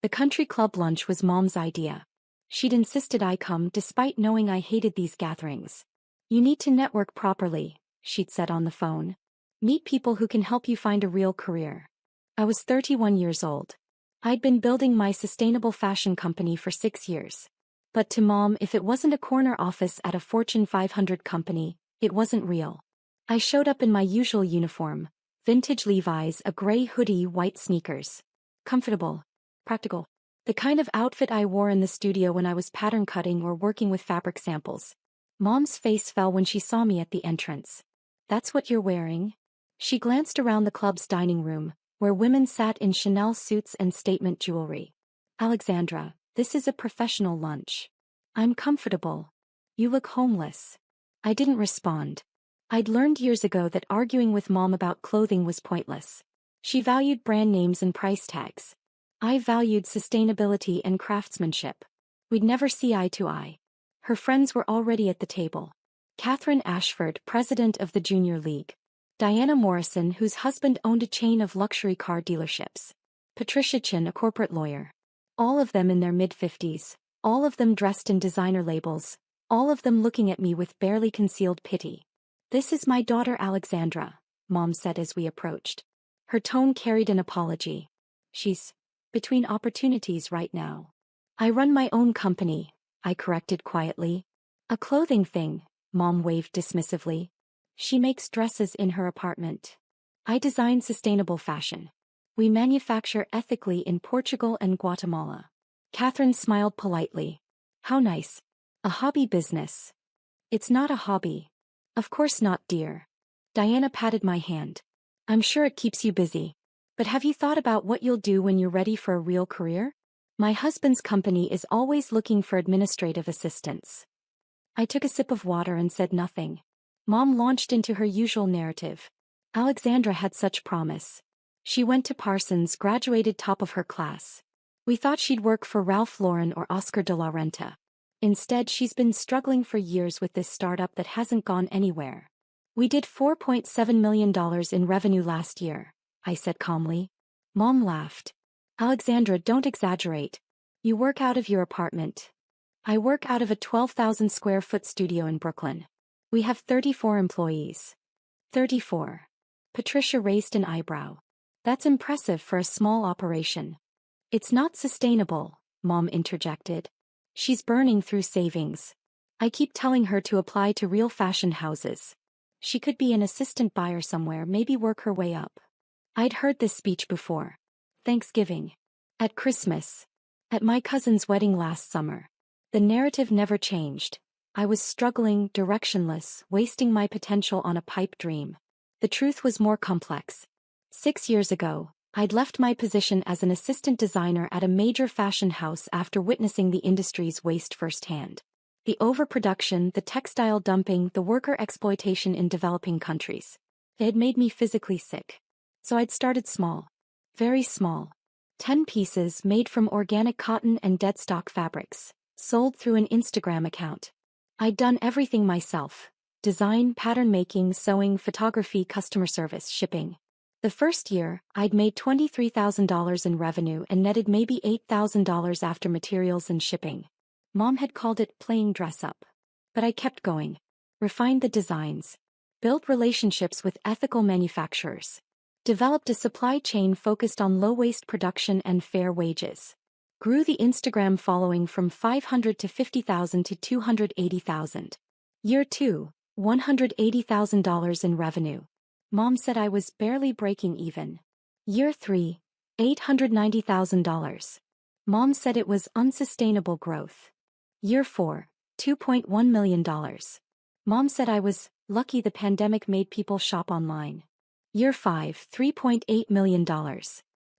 The country club lunch was Mom's idea. She'd insisted I come despite knowing I hated these gatherings. You need to network properly, she'd said on the phone. Meet people who can help you find a real career. I was 31 years old. I'd been building my sustainable fashion company for 6 years. But to Mom, if it wasn't a corner office at a Fortune 500 company, it wasn't real. I showed up in my usual uniform, vintage Levi's, a gray hoodie, white sneakers. Comfortable. Practical. The kind of outfit I wore in the studio when I was pattern cutting or working with fabric samples. Mom's face fell when she saw me at the entrance. That's what you're wearing? She glanced around the club's dining room, where women sat in Chanel suits and statement jewelry. Alexandra, this is a professional lunch. I'm comfortable. You look homeless. I didn't respond. I'd learned years ago that arguing with Mom about clothing was pointless. She valued brand names and price tags. I valued sustainability and craftsmanship. We'd never see eye to eye. Her friends were already at the table. Catherine Ashford, president of the Junior League. Diana Morrison, whose husband owned a chain of luxury car dealerships. Patricia Chin, a corporate lawyer. All of them in their mid-50s, all of them dressed in designer labels, all of them looking at me with barely concealed pity. This is my daughter Alexandra, Mom said as we approached. Her tone carried an apology. She's between opportunities right now. I run my own company, I corrected quietly. A clothing thing, Mom waved dismissively. She makes dresses in her apartment. I design sustainable fashion. We manufacture ethically in Portugal and Guatemala. Catherine smiled politely. How nice. A hobby business. It's not a hobby. Of course not, dear. Diana patted my hand. I'm sure it keeps you busy. But have you thought about what you'll do when you're ready for a real career? My husband's company is always looking for administrative assistants. I took a sip of water and said nothing. Mom launched into her usual narrative. Alexandra had such promise. She went to Parsons, graduated top of her class. We thought she'd work for Ralph Lauren or Oscar de la Renta. Instead, she's been struggling for years with this startup that hasn't gone anywhere. We did $4.7 million in revenue last year, I said calmly. Mom laughed. Alexandra, don't exaggerate. You work out of your apartment. I work out of a 12,000 square foot studio in Brooklyn. We have 34 employees. 34. Patricia raised an eyebrow. That's impressive for a small operation. It's not sustainable, Mom interjected. She's burning through savings. I keep telling her to apply to real fashion houses. She could be an assistant buyer somewhere, maybe work her way up. I'd heard this speech before. Thanksgiving. At Christmas. At my cousin's wedding last summer. The narrative never changed. I was struggling, directionless, wasting my potential on a pipe dream. The truth was more complex. 6 years ago, I'd left my position as an assistant designer at a major fashion house after witnessing the industry's waste firsthand. The overproduction, the textile dumping, the worker exploitation in developing countries. It had made me physically sick. So I'd started small. Very small. 10 pieces made from organic cotton and deadstock fabrics, sold through an Instagram account. I'd done everything myself. Design, pattern making, sewing, photography, customer service, shipping. The first year, I'd made $23,000 in revenue and netted maybe $8,000 after materials and shipping. Mom had called it playing dress up. But I kept going. Refined the designs. Built relationships with ethical manufacturers. Developed a supply chain focused on low-waste production and fair wages. Grew the Instagram following from 500 to 50,000 to 280,000. Year 2, $180,000 in revenue. Mom said I was barely breaking even. Year 3, $890,000. Mom said it was unsustainable growth. Year 4, $2.1 million. Mom said I was lucky the pandemic made people shop online. Year 5, $3.8 million.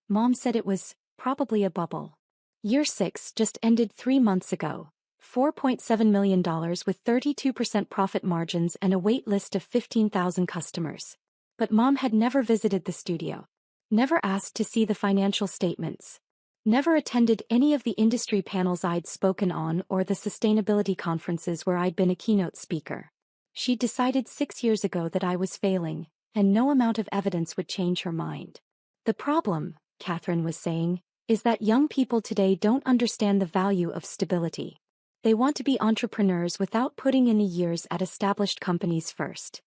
Mom said it was probably a bubble. Year 6 just ended 3 months ago. $4.7 million with 32% profit margins and a wait list of 15,000 customers. But Mom had never visited the studio. Never asked to see the financial statements. Never attended any of the industry panels I'd spoken on or the sustainability conferences where I'd been a keynote speaker. She'd decided 6 years ago that I was failing, and no amount of evidence would change her mind. The problem, Catherine was saying, is that young people today don't understand the value of stability. They want to be entrepreneurs without putting in the years at established companies first.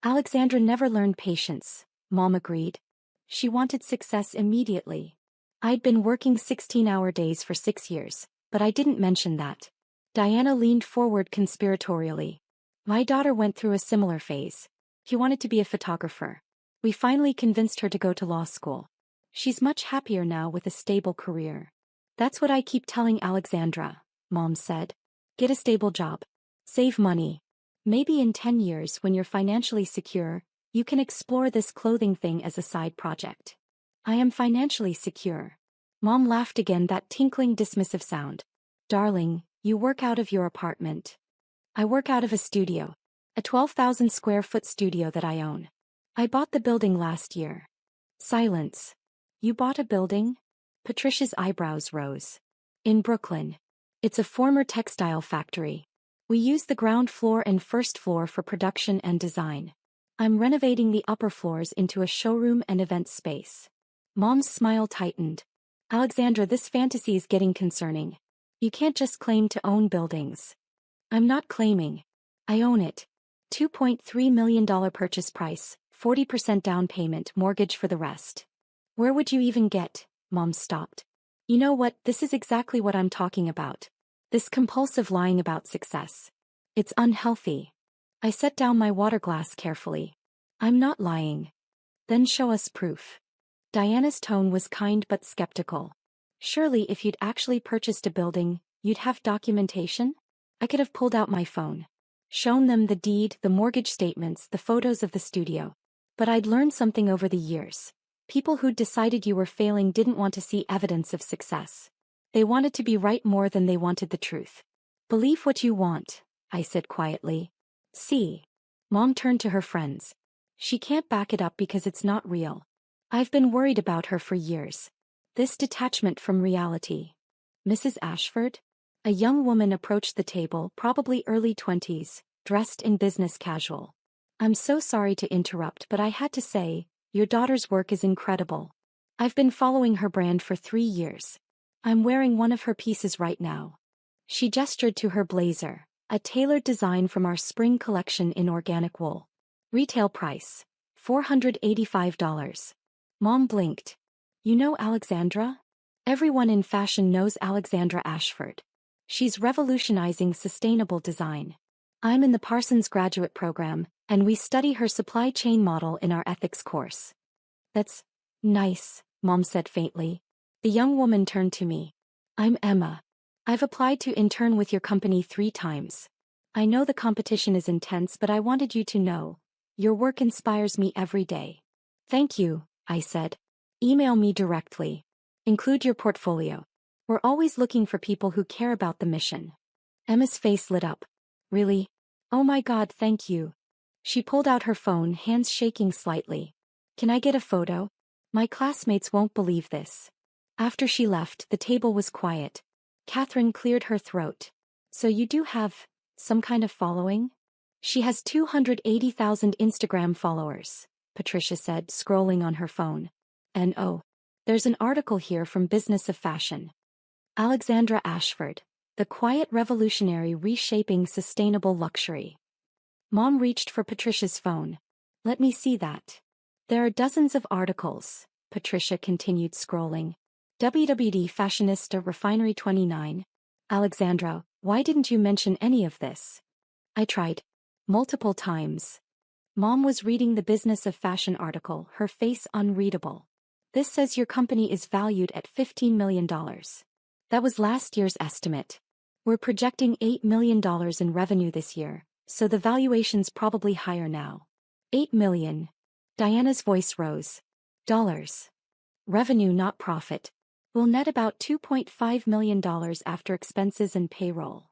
Alexandra never learned patience, Mom agreed. She wanted success immediately. I'd been working 16-hour days for 6 years, but I didn't mention that. Diana leaned forward conspiratorially. My daughter went through a similar phase. She wanted to be a photographer. We finally convinced her to go to law school. She's much happier now with a stable career. That's what I keep telling Alexandra, Mom said. Get a stable job. Save money. Maybe in 10 years when you're financially secure, you can explore this clothing thing as a side project. I am financially secure. Mom laughed again, that tinkling dismissive sound. Darling, you work out of your apartment. I work out of a studio. A 12,000 square foot studio that I own. I bought the building last year. Silence. You bought a building? Patricia's eyebrows rose. In Brooklyn. It's a former textile factory. We use the ground floor and first floor for production and design. I'm renovating the upper floors into a showroom and event space. Mom's smile tightened. Alexandra, this fantasy is getting concerning. You can't just claim to own buildings. I'm not claiming. I own it. $2.3 million purchase price, 40% down payment, mortgage for the rest. Where would you even get? Mom stopped. You know what, this is exactly what I'm talking about. This compulsive lying about success. It's unhealthy. I set down my water glass carefully. I'm not lying. Then show us proof. Diana's tone was kind but skeptical. Surely if you'd actually purchased a building, you'd have documentation? I could have pulled out my phone. Shown them the deed, the mortgage statements, the photos of the studio. But I'd learned something over the years. People who'd decided you were failing didn't want to see evidence of success. They wanted to be right more than they wanted the truth. Believe what you want, I said quietly. See. Mom turned to her friends. She can't back it up because it's not real. I've been worried about her for years. This detachment from reality. Mrs. Ashford? A young woman approached the table, probably early 20s, dressed in business casual. I'm so sorry to interrupt, but I had to say, your daughter's work is incredible. I've been following her brand for 3 years. I'm wearing one of her pieces right now. She gestured to her blazer, a tailored design from our spring collection in organic wool. Retail price, $485. Mom blinked. You know Alexandra? Everyone in fashion knows Alexandra Ashford. She's revolutionizing sustainable design. I'm in the Parsons graduate program, and we study her supply chain model in our ethics course. That's nice, Mom said faintly. The young woman turned to me. I'm Emma. I've applied to intern with your company 3 times. I know the competition is intense, but I wanted you to know. Your work inspires me every day. Thank you, I said. Email me directly. Include your portfolio. We're always looking for people who care about the mission. Emma's face lit up. Really? Oh my God, thank you. She pulled out her phone, hands shaking slightly. Can I get a photo? My classmates won't believe this. After she left, the table was quiet. Catherine cleared her throat. So you do have some kind of following? She has 280,000 Instagram followers, Patricia said, scrolling on her phone. And oh, there's an article here from Business of Fashion. Alexandra Ashford, the quiet revolutionary reshaping sustainable luxury. Mom reached for Patricia's phone. Let me see that. There are dozens of articles, Patricia continued scrolling. WWD Fashionista Refinery 29. Alexandra, why didn't you mention any of this? I tried. Multiple times. Mom was reading the Business of Fashion article, her face unreadable. This says your company is valued at $15 million. That was last year's estimate. We're projecting $8 million in revenue this year, so the valuation's probably higher now. $8 million. Diana's voice rose. Dollars. Revenue, not profit. We'll net about $2.5 million after expenses and payroll.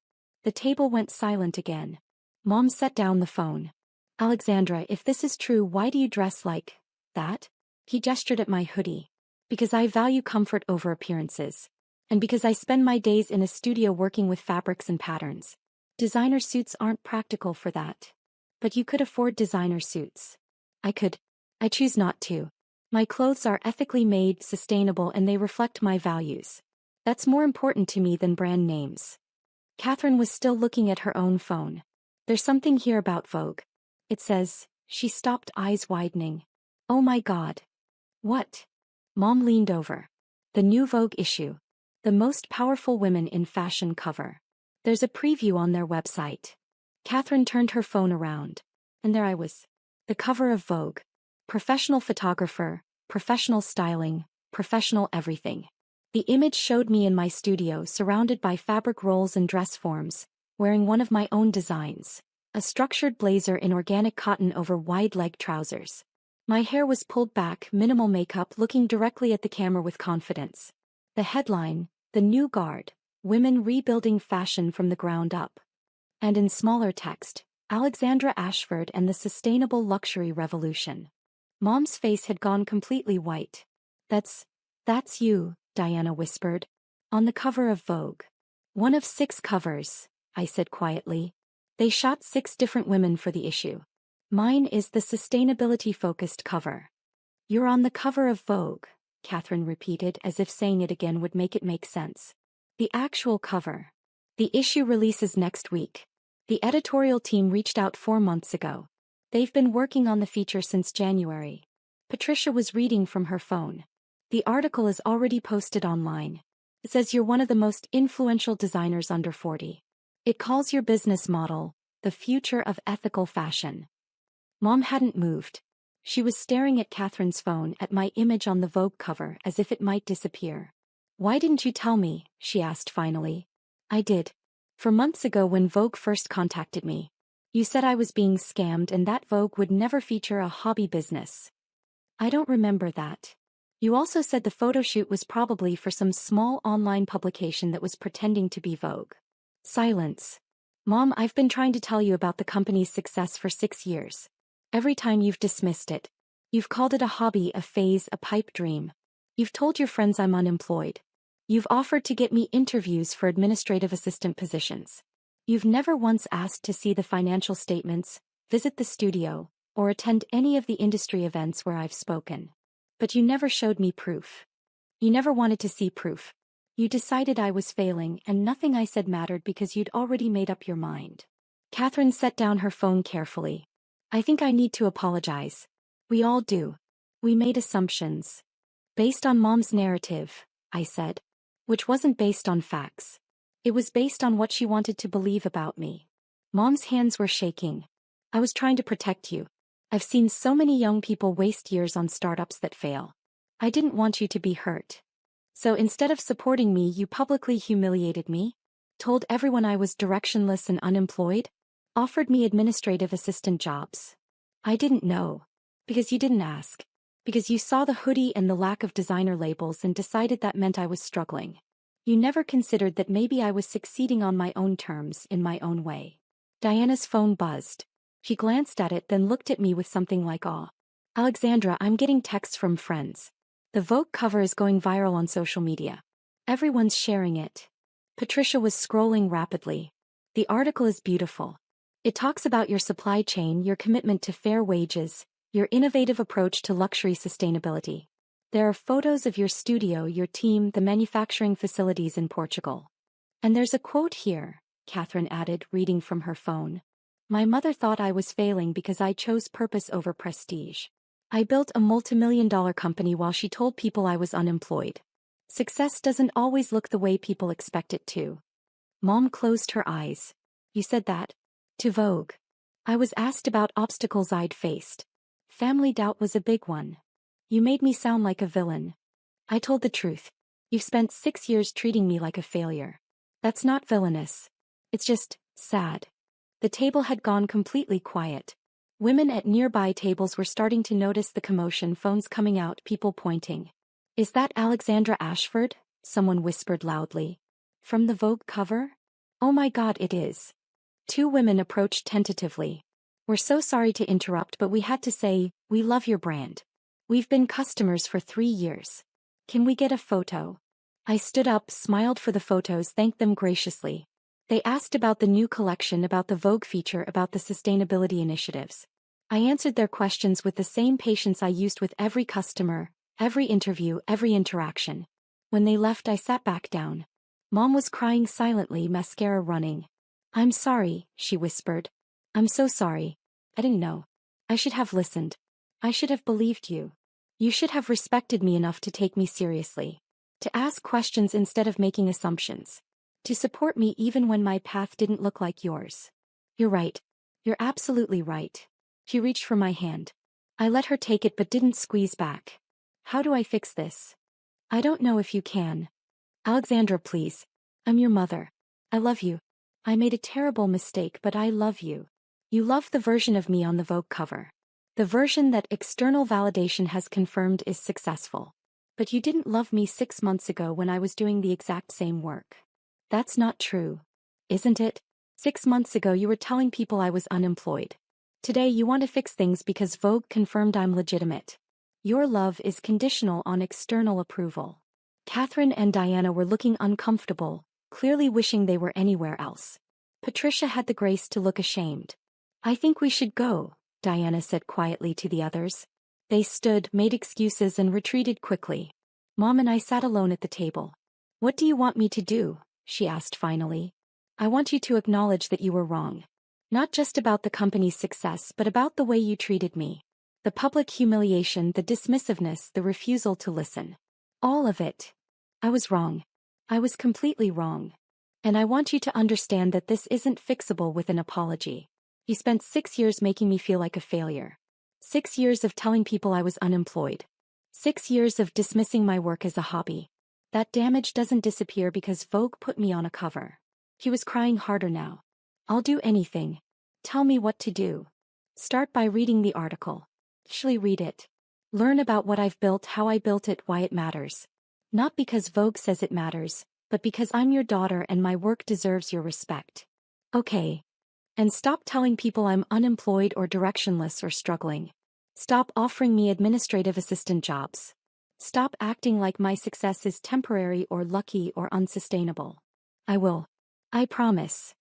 The table went silent again. Mom set down the phone. Alexandra, if this is true, why do you dress like that? He gestured at my hoodie. Because I value comfort over appearances. And because I spend my days in a studio working with fabrics and patterns. Designer suits aren't practical for that. But you could afford designer suits. I could. I choose not to. My clothes are ethically made, sustainable, and they reflect my values. That's more important to me than brand names. Catherine was still looking at her own phone. There's something here about Vogue. It says, she stopped, eyes widening. Oh my God. What? Mom leaned over. The new Vogue issue. The most powerful women in fashion cover. There's a preview on their website. Catherine turned her phone around. And there I was. The cover of Vogue. Professional photographer, professional styling, professional everything. The image showed me in my studio surrounded by fabric rolls and dress forms, wearing one of my own designs. A structured blazer in organic cotton over wide-leg trousers. My hair was pulled back, minimal makeup, looking directly at the camera with confidence. The headline, The New Guard, Women Rebuilding Fashion from the Ground Up. And in smaller text, Alexandra Ashford and the Sustainable Luxury Revolution. Mom's face had gone completely white. That's you, Diana whispered. On the cover of Vogue. One of 6 covers, I said quietly. They shot 6 different women for the issue. Mine is the sustainability-focused cover. You're on the cover of Vogue, Catherine repeated as if saying it again would make it make sense. The actual cover. The issue releases next week. The editorial team reached out 4 months ago. They've been working on the feature since January. Patricia was reading from her phone. The article is already posted online. It says you're one of the most influential designers under 40. It calls your business model, the future of ethical fashion. Mom hadn't moved. She was staring at Catherine's phone, at my image on the Vogue cover, as if it might disappear. Why didn't you tell me? She asked finally. I did. For months ago when Vogue first contacted me. You said I was being scammed and that Vogue would never feature a hobby business. I don't remember that. You also said the photo shoot was probably for some small online publication that was pretending to be Vogue. Silence. Mom, I've been trying to tell you about the company's success for 6 years. Every time you've dismissed it. You've called it a hobby, a phase, a pipe dream. You've told your friends I'm unemployed. You've offered to get me interviews for administrative assistant positions. You've never once asked to see the financial statements, visit the studio, or attend any of the industry events where I've spoken. But you never showed me proof. You never wanted to see proof. You decided I was failing and nothing I said mattered because you'd already made up your mind. Catherine set down her phone carefully. I think I need to apologize. We all do. We made assumptions. Based on Mom's narrative, I said. Which wasn't based on facts. It was based on what she wanted to believe about me. Mom's hands were shaking. I was trying to protect you. I've seen so many young people waste years on startups that fail. I didn't want you to be hurt. So instead of supporting me, you publicly humiliated me, told everyone I was directionless and unemployed, offered me administrative assistant jobs. I didn't know. Because you didn't ask. Because you saw the hoodie and the lack of designer labels and decided that meant I was struggling. You never considered that maybe I was succeeding on my own terms, in my own way. Diana's phone buzzed. She glanced at it, then looked at me with something like awe. Alexandra, I'm getting texts from friends. The Vogue cover is going viral on social media. Everyone's sharing it. Patricia was scrolling rapidly. The article is beautiful. It talks about your supply chain, your commitment to fair wages, your innovative approach to luxury sustainability. There are photos of your studio, your team, the manufacturing facilities in Portugal. And there's a quote here, Catherine added, reading from her phone. My mother thought I was failing because I chose purpose over prestige. I built a multimillion-dollar company while she told people I was unemployed. Success doesn't always look the way people expect it to. Mom closed her eyes. You said that? To Vogue. I was asked about obstacles I'd faced. Family doubt was a big one. You made me sound like a villain. I told the truth. You've spent 6 years treating me like a failure. That's not villainous. It's just sad. The table had gone completely quiet. Women at nearby tables were starting to notice the commotion, phones coming out, people pointing. Is that Alexandra Ashford? Someone whispered loudly. From the Vogue cover? Oh my God, it is. 2 women approached tentatively. We're so sorry to interrupt, but we had to say, we love your brand. We've been customers for 3 years. Can we get a photo? I stood up, smiled for the photos, thanked them graciously. They asked about the new collection, about the Vogue feature, about the sustainability initiatives. I answered their questions with the same patience I used with every customer, every interview, every interaction. When they left, I sat back down. Mom was crying silently, mascara running. "I'm sorry," she whispered. "I'm so sorry. I didn't know. I should have listened. I should have believed you. You should have respected me enough to take me seriously. To ask questions instead of making assumptions. To support me even when my path didn't look like yours. You're right. You're absolutely right." She reached for my hand. I let her take it but didn't squeeze back. "How do I fix this?" "I don't know if you can. Alexandra, please. I'm your mother. I love you. I made a terrible mistake, but I love you. You love the version of me on the Vogue cover. The version that external validation has confirmed is successful. But you didn't love me 6 months ago when I was doing the exact same work. That's not true. Isn't it? 6 months ago you were telling people I was unemployed. Today you want to fix things because Vogue confirmed I'm legitimate. Your love is conditional on external approval." Catherine and Diana were looking uncomfortable, clearly wishing they were anywhere else. Patricia had the grace to look ashamed. "I think we should go," Diana said quietly to the others. They stood, made excuses and retreated quickly. Mom and I sat alone at the table. "What do you want me to do?" she asked finally. "I want you to acknowledge that you were wrong. Not just about the company's success but about the way you treated me. The public humiliation, the dismissiveness, the refusal to listen. All of it. I was wrong. I was completely wrong. And I want you to understand that this isn't fixable with an apology. You spent 6 years making me feel like a failure. 6 years of telling people I was unemployed. 6 years of dismissing my work as a hobby. That damage doesn't disappear because Vogue put me on a cover." He was crying harder now. "I'll do anything. Tell me what to do. Start by reading the article. Actually read it. Learn about what I've built, how I built it, why it matters. Not because Vogue says it matters, but because I'm your daughter and my work deserves your respect. Okay. And stop telling people I'm unemployed or directionless or struggling. Stop offering me administrative assistant jobs. Stop acting like my success is temporary or lucky or unsustainable. I will. I promise.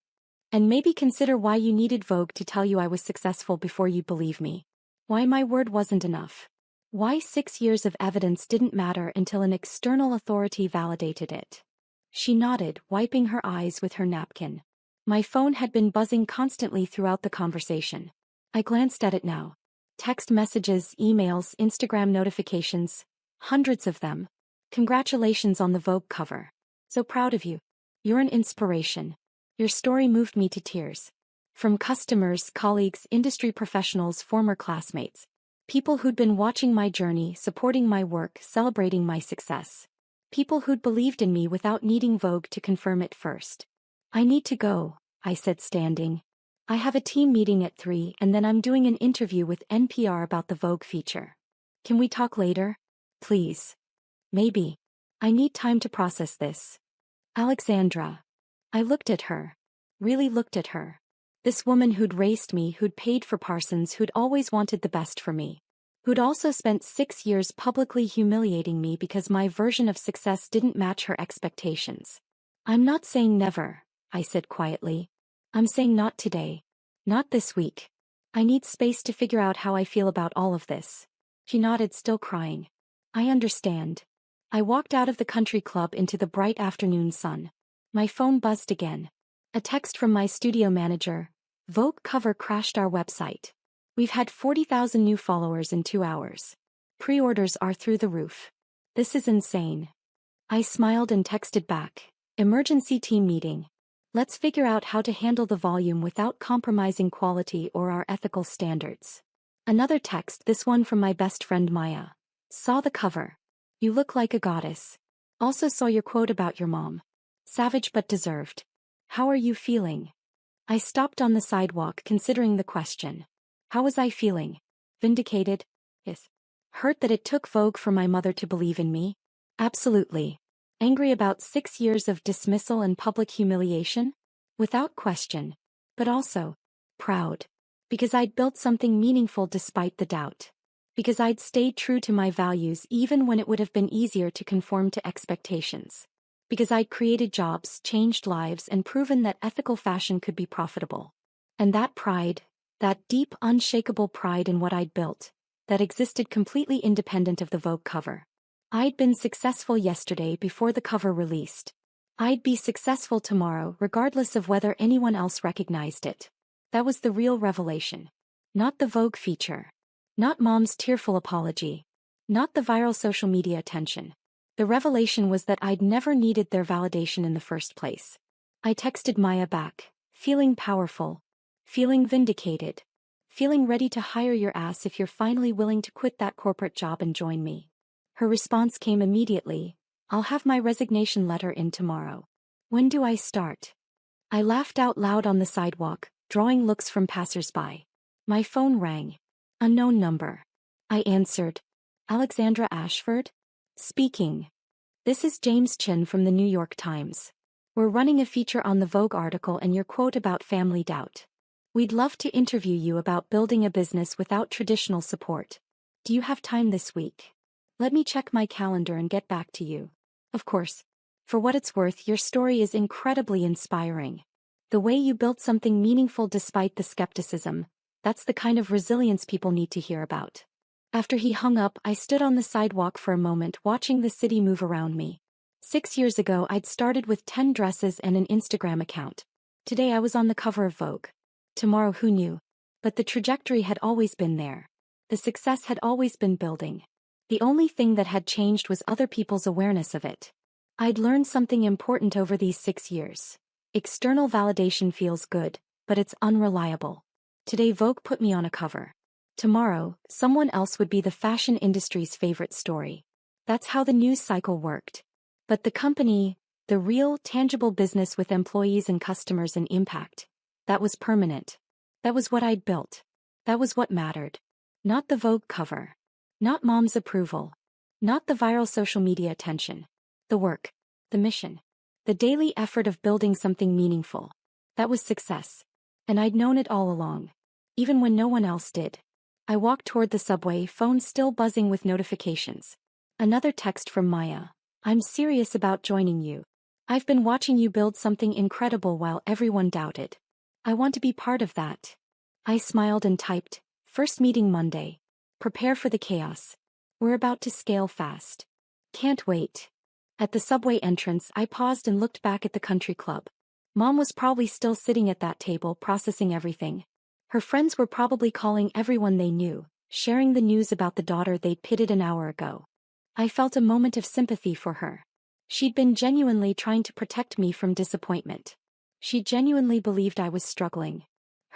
And maybe consider why you needed Vogue to tell you I was successful before you believe me. Why my word wasn't enough. Why 6 years of evidence didn't matter until an external authority validated it." She nodded, wiping her eyes with her napkin. My phone had been buzzing constantly throughout the conversation. I glanced at it now. Text messages, emails, Instagram notifications. Hundreds of them. "Congratulations on the Vogue cover. So proud of you. You're an inspiration. Your story moved me to tears." From customers, colleagues, industry professionals, former classmates. People who'd been watching my journey, supporting my work, celebrating my success. People who'd believed in me without needing Vogue to confirm it first. "I need to go," I said, standing. "I have a team meeting at 3 and then I'm doing an interview with NPR about the Vogue feature. Can we talk later? Please." "Maybe. I need time to process this." "Alexandra." I looked at her. Really looked at her. This woman who'd raced me, who'd paid for Parsons, who'd always wanted the best for me. Who'd also spent 6 years publicly humiliating me because my version of success didn't match her expectations. "I'm not saying never," I said quietly. "I'm saying not today. Not this week. I need space to figure out how I feel about all of this." She nodded, still crying. "I understand." I walked out of the country club into the bright afternoon sun. My phone buzzed again. A text from my studio manager. "Vogue cover crashed our website. We've had 40,000 new followers in 2 hours. Pre-orders are through the roof. This is insane." I smiled and texted back. "Emergency team meeting. Let's figure out how to handle the volume without compromising quality or our ethical standards." Another text, this one from my best friend Maya. "Saw the cover. You look like a goddess. Also saw your quote about your mom. Savage but deserved. How are you feeling?" I stopped on the sidewalk considering the question. How was I feeling? Vindicated? Yes. Hurt that it took Vogue for my mother to believe in me? Absolutely. Angry about 6 years of dismissal and public humiliation? Without question. But also proud. Because I'd built something meaningful despite the doubt. Because I'd stayed true to my values even when it would have been easier to conform to expectations. Because I'd created jobs, changed lives, and proven that ethical fashion could be profitable. And that pride, That deep, unshakable pride in what I'd built, that existed completely independent of the Vogue cover. I'd been successful yesterday before the cover released. I'd be successful tomorrow regardless of whether anyone else recognized it. That was the real revelation. Not the Vogue feature. Not Mom's tearful apology. Not the viral social media attention. The revelation was that I'd never needed their validation in the first place. I texted Maya back, feeling powerful. Feeling vindicated. Feeling ready to hire your ass if you're finally willing to quit that corporate job and join me. Her response came immediately. I'll have my resignation letter in tomorrow. When do I start? I laughed out loud on the sidewalk, drawing looks from passers-by. My phone rang. Unknown number. I answered. Alexandra Ashford? Speaking. This is James Chin from the New York Times. We're running a feature on the Vogue article and your quote about family doubt. We'd love to interview you about building a business without traditional support. Do you have time this week? Let me check my calendar and get back to you. Of course. For what it's worth, your story is incredibly inspiring. The way you built something meaningful despite the skepticism, that's the kind of resilience people need to hear about. After he hung up, I stood on the sidewalk for a moment watching the city move around me. 6 years ago, I'd started with 10 dresses and an Instagram account. Today I was on the cover of Vogue. Tomorrow, who knew? But the trajectory had always been there. The success had always been building. The only thing that had changed was other people's awareness of it. I'd learned something important over these 6 years. External validation feels good, but it's unreliable. Today Vogue put me on a cover. Tomorrow, someone else would be the fashion industry's favorite story. That's how the news cycle worked. But the company, the real, tangible business with employees and customers and impact, that was permanent. That was what I'd built. That was what mattered. Not the Vogue cover. Not Mom's approval. Not the viral social media attention. The work. The mission. The daily effort of building something meaningful. That was success. And I'd known it all along. Even when no one else did. I walked toward the subway, phone still buzzing with notifications. Another text from Maya. I'm serious about joining you. I've been watching you build something incredible while everyone doubted. I want to be part of that. I smiled and typed, first meeting Monday. Prepare for the chaos. We're about to scale fast. Can't wait. At the subway entrance, I paused and looked back at the country club. Mom was probably still sitting at that table processing everything. Her friends were probably calling everyone they knew, sharing the news about the daughter they'd pitted an hour ago. I felt a moment of sympathy for her. She'd been genuinely trying to protect me from disappointment. She genuinely believed I was struggling.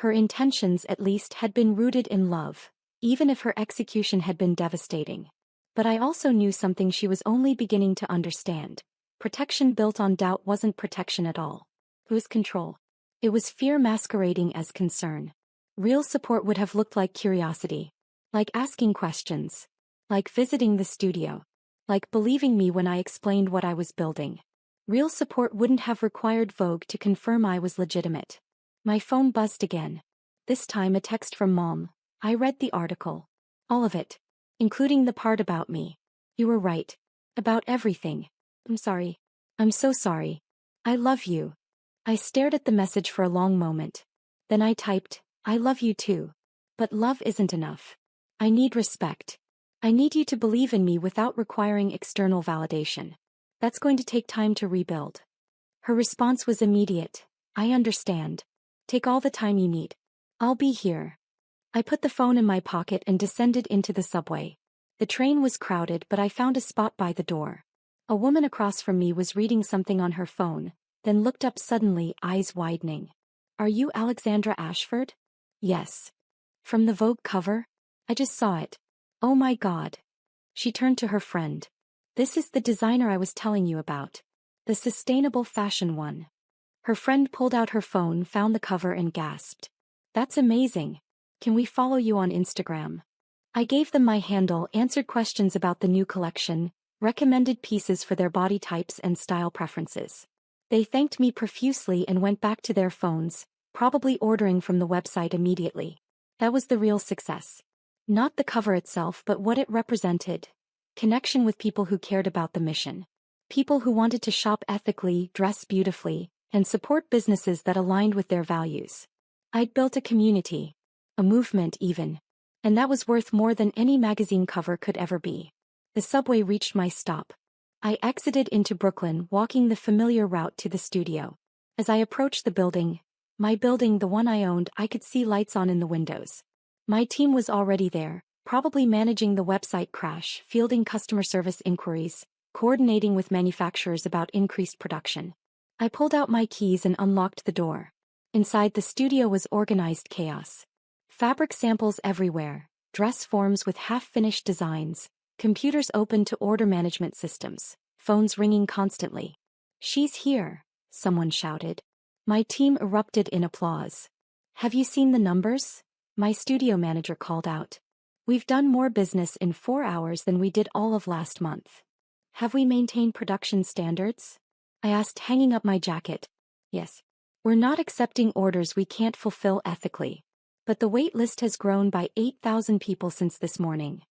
Her intentions, at least, had been rooted in love, even if her execution had been devastating. But I also knew something she was only beginning to understand. Protection built on doubt wasn't protection at all. It was control. It was fear masquerading as concern. Real support would have looked like curiosity. Like asking questions. Like visiting the studio. Like believing me when I explained what I was building. Real support wouldn't have required Vogue to confirm I was legitimate. My phone buzzed again. This time a text from Mom. I read the article. All of it. Including the part about me. You were right. About everything. I'm sorry. I'm so sorry. I love you. I stared at the message for a long moment. Then I typed, I love you too. But love isn't enough. I need respect. I need you to believe in me without requiring external validation. That's going to take time to rebuild. Her response was immediate. I understand. Take all the time you need. I'll be here. I put the phone in my pocket and descended into the subway. The train was crowded, but I found a spot by the door. A woman across from me was reading something on her phone, then looked up suddenly, eyes widening. Are you Alexandra Ashford? Yes. From the Vogue cover? I just saw it. Oh my God. She turned to her friend. This is the designer I was telling you about. The sustainable fashion one. Her friend pulled out her phone, found the cover and gasped. That's amazing. Can we follow you on Instagram? I gave them my handle, answered questions about the new collection, recommended pieces for their body types and style preferences. They thanked me profusely and went back to their phones, probably ordering from the website immediately. That was the real success. Not the cover itself, but what it represented. Connection with people who cared about the mission. People who wanted to shop ethically, dress beautifully, and support businesses that aligned with their values. I'd built a community. a movement even. And that was worth more than any magazine cover could ever be. The subway reached my stop. I exited into Brooklyn, walking the familiar route to the studio. As I approached the building, my building, the one I owned, I could see lights on in the windows. My team was already there, probably managing the website crash, fielding customer service inquiries, coordinating with manufacturers about increased production. I pulled out my keys and unlocked the door. Inside the studio was organized chaos. Fabric samples everywhere, dress forms with half-finished designs, computers open to order management systems, phones ringing constantly. "She's here," someone shouted. My team erupted in applause. "Have you seen the numbers?" my studio manager called out. "We've done more business in 4 hours than we did all of last month." "Have we maintained production standards?" I asked, hanging up my jacket. "Yes. We're not accepting orders we can't fulfill ethically. But the wait list has grown by 8,000 people since this morning."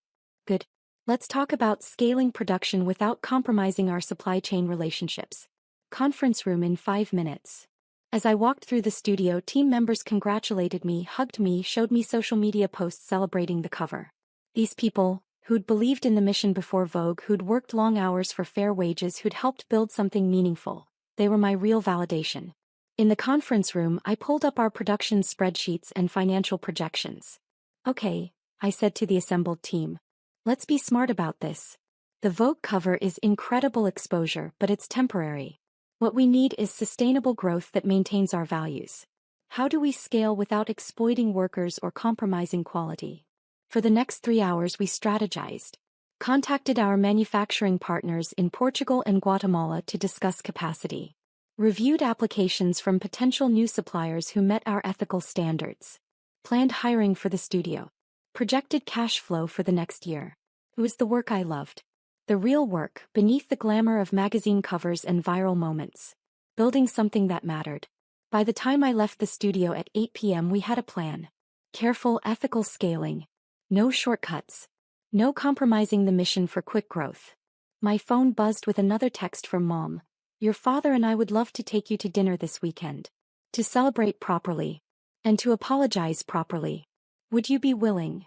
"Good. Let's talk about scaling production without compromising our supply chain relationships." "Conference room in 5 minutes." As I walked through the studio, team members congratulated me, hugged me, showed me social media posts celebrating the cover. These people, who'd believed in the mission before Vogue, who'd worked long hours for fair wages, who'd helped build something meaningful, they were my real validation. In the conference room, I pulled up our production spreadsheets and financial projections. "Okay," I said to the assembled team. "Let's be smart about this. The Vogue cover is incredible exposure, but it's temporary. What we need is sustainable growth that maintains our values. How do we scale without exploiting workers or compromising quality?" For the next 3 hours we strategized. Contacted our manufacturing partners in Portugal and Guatemala to discuss capacity. Reviewed applications from potential new suppliers who met our ethical standards. Planned hiring for the studio. Projected cash flow for the next year. It was the work I loved. The real work, beneath the glamour of magazine covers and viral moments. Building something that mattered. By the time I left the studio at 8 p.m. we had a plan. Careful, ethical scaling. No shortcuts. No compromising the mission for quick growth. My phone buzzed with another text from Mom. "Your father and I would love to take you to dinner this weekend. To celebrate properly. And to apologize properly. Would you be willing?"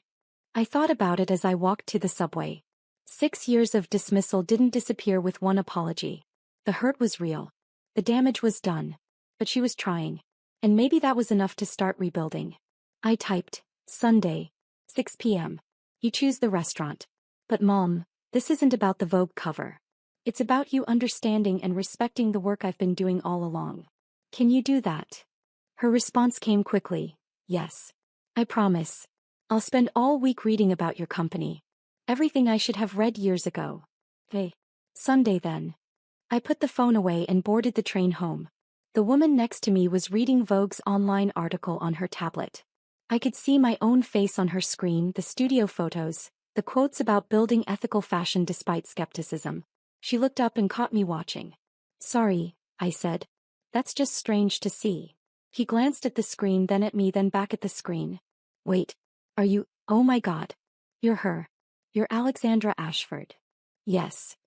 I thought about it as I walked to the subway. 6 years of dismissal didn't disappear with one apology. The hurt was real. The damage was done. But she was trying. And maybe that was enough to start rebuilding. I typed, "Sunday, 6 p.m. You choose the restaurant." "But Mom, this isn't about the Vogue cover. It's about you understanding and respecting the work I've been doing all along. Can you do that?" Her response came quickly, "Yes. I promise. I'll spend all week reading about your company. Everything I should have read years ago." "Hey. Sunday then." I put the phone away and boarded the train home. The woman next to me was reading Vogue's online article on her tablet. I could see my own face on her screen, the studio photos, the quotes about building ethical fashion despite skepticism. She looked up and caught me watching. "Sorry," I said. "That's just strange to see." He glanced at the screen, then at me, then back at the screen. "Wait. Are you— oh my God. You're her. You're Alexandra Ashford." "Yes.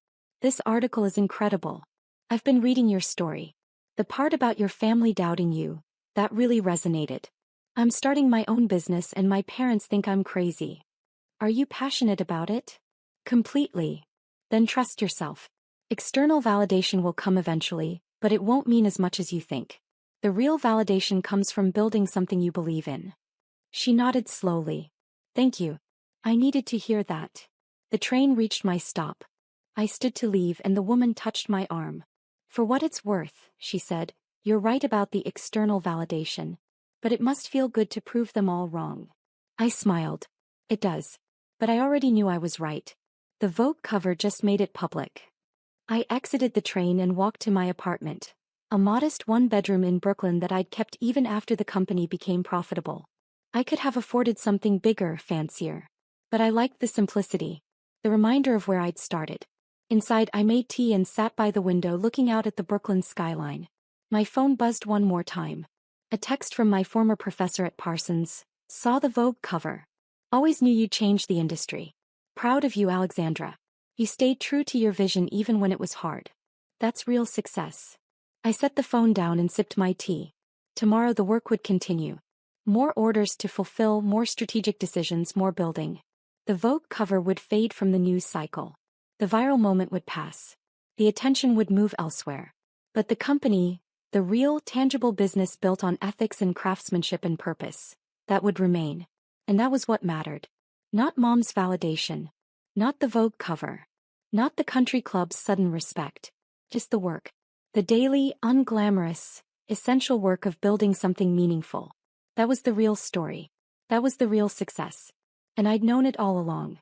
This article is incredible. I've been reading your story. The part about your family doubting you, that really resonated. I'm starting my own business and my parents think I'm crazy." "Are you passionate about it?" "Completely." "Then trust yourself. External validation will come eventually, but it won't mean as much as you think. The real validation comes from building something you believe in." She nodded slowly. "Thank you. I needed to hear that." The train reached my stop. I stood to leave and the woman touched my arm. "For what it's worth," she said, "you're right about the external validation. But it must feel good to prove them all wrong." I smiled. "It does. But I already knew I was right. The Vogue cover just made it public." I exited the train and walked to my apartment. A modest one-bedroom in Brooklyn that I'd kept even after the company became profitable. I could have afforded something bigger, fancier. But I liked the simplicity. The reminder of where I'd started. Inside, I made tea and sat by the window looking out at the Brooklyn skyline. My phone buzzed one more time. A text from my former professor at Parsons. "Saw the Vogue cover. Always knew you'd change the industry. Proud of you, Alexandra. You stayed true to your vision even when it was hard. That's real success." I set the phone down and sipped my tea. Tomorrow the work would continue. More orders to fulfill, more strategic decisions, more building. The Vogue cover would fade from the news cycle. The viral moment would pass. The attention would move elsewhere. But the company, the real, tangible business built on ethics and craftsmanship and purpose, that would remain. And that was what mattered. Not mom's validation. Not the Vogue cover. Not the country club's sudden respect. Just the work. The daily, unglamorous, essential work of building something meaningful. That was the real story. That was the real success. And I'd known it all along.